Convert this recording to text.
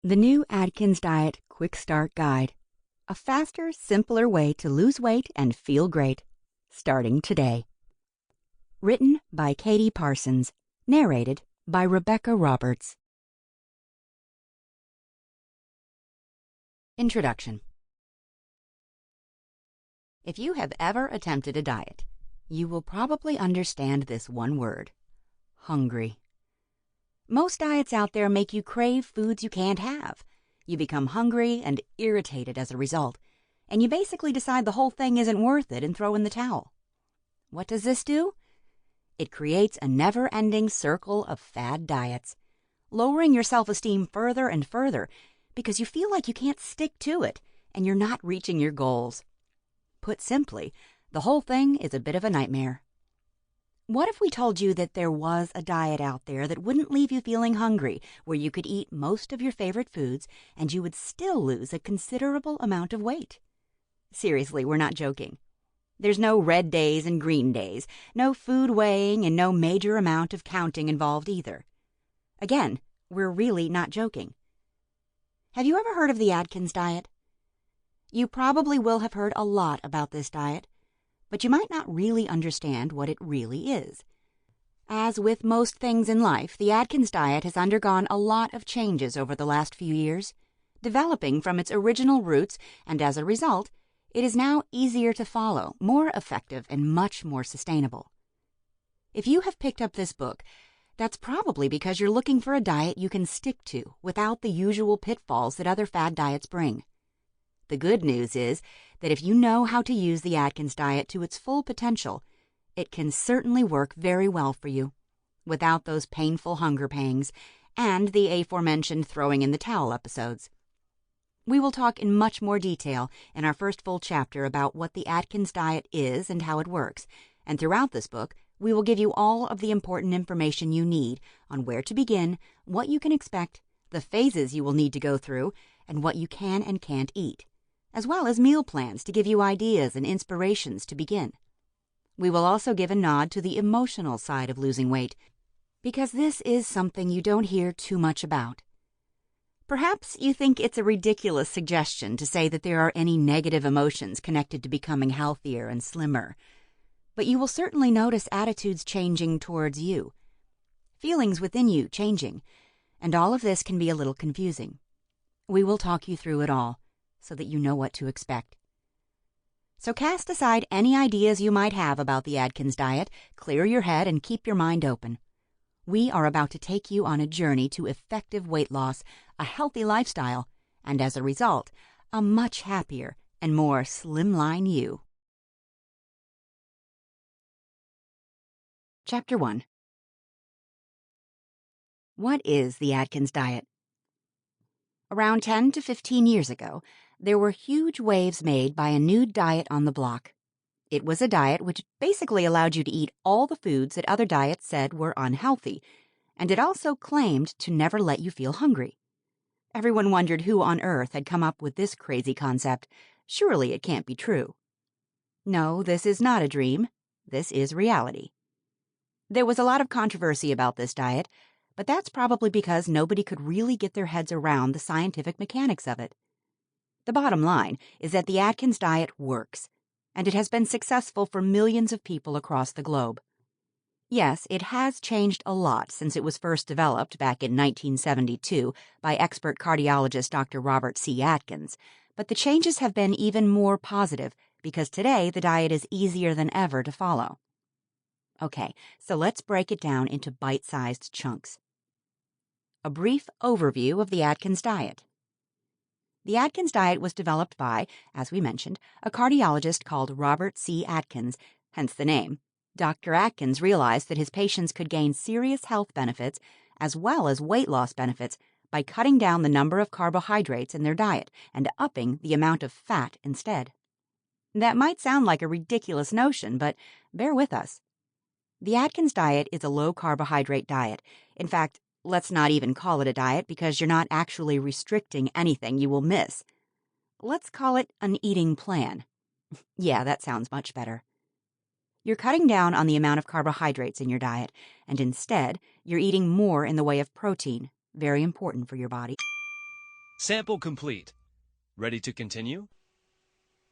The new Atkins Diet Quick Start Guide. A faster, simpler way to lose weight and feel great. Starting today. Written by Katy Parsons. Narrated by Rebecca Roberts. Introduction. If you have ever attempted a diet, you will probably understand this one word: hungry. Most diets out there make you crave foods you can't have. You become hungry and irritated as a result, and you basically decide the whole thing isn't worth it and throw in the towel. What does this do? It creates a never-ending circle of fad diets, lowering your self-esteem further and further because you feel like you can't stick to it and you're not reaching your goals. Put simply, the whole thing is a bit of a nightmare. What if we told you that there was a diet out there that wouldn't leave you feeling hungry, where you could eat most of your favorite foods and you would still lose a considerable amount of weight? Seriously, we're not joking. There's no red days and green days, no food weighing, and no major amount of counting involved either. Again, we're really not joking. Have you ever heard of the Atkins Diet? You probably will have heard a lot about this diet, but you might not really understand what it really is. As with most things in life, the Atkins Diet has undergone a lot of changes over the last few years, developing from its original roots, and as a result, it is now easier to follow, more effective, and much more sustainable. If you have picked up this book, that's probably because you're looking for a diet you can stick to without the usual pitfalls that other fad diets bring. The good news is that if you know how to use the Atkins Diet to its full potential, it can certainly work very well for you, without those painful hunger pangs and the aforementioned throwing in the towel episodes. We will talk in much more detail in our first full chapter about what the Atkins Diet is and how it works, and throughout this book, we will give you all of the important information you need on where to begin, what you can expect, the phases you will need to go through, and what you can and can't eat, as well as meal plans to give you ideas and inspirations to begin. We will also give a nod to the emotional side of losing weight, because this is something you don't hear too much about. Perhaps you think it's a ridiculous suggestion to say that there are any negative emotions connected to becoming healthier and slimmer, but you will certainly notice attitudes changing towards you, feelings within you changing, and all of this can be a little confusing. We will talk you through it all, so that you know what to expect. So cast aside any ideas you might have about the Atkins Diet, clear your head, and keep your mind open. We are about to take you on a journey to effective weight loss, a healthy lifestyle, and as a result, a much happier and more slimline you. Chapter 1. What is the Atkins Diet? Around 10 to 15 years ago, there were huge waves made by a new diet on the block. It was a diet which basically allowed you to eat all the foods that other diets said were unhealthy, and it also claimed to never let you feel hungry. Everyone wondered who on earth had come up with this crazy concept. Surely it can't be true. No, this is not a dream. This is reality. There was a lot of controversy about this diet, but that's probably because nobody could really get their heads around the scientific mechanics of it. The bottom line is that the Atkins Diet works, and it has been successful for millions of people across the globe. Yes, it has changed a lot since it was first developed back in 1972 by expert cardiologist Dr. Robert C. Atkins, but the changes have been even more positive because today the diet is easier than ever to follow. Okay, so let's break it down into bite-sized chunks. A brief overview of the Atkins Diet. The Atkins Diet was developed by, as we mentioned, a cardiologist called Robert C. Atkins, hence the name. Dr. Atkins realized that his patients could gain serious health benefits as well as weight loss benefits by cutting down the number of carbohydrates in their diet and upping the amount of fat instead. That might sound like a ridiculous notion, but bear with us. The Atkins Diet is a low-carbohydrate diet. In fact, let's not even call it a diet because you're not actually restricting anything you will miss. Let's call it an eating plan. Yeah, that sounds much better. You're cutting down on the amount of carbohydrates in your diet, and instead, you're eating more in the way of protein, very important for your body. Sample complete. Ready to continue?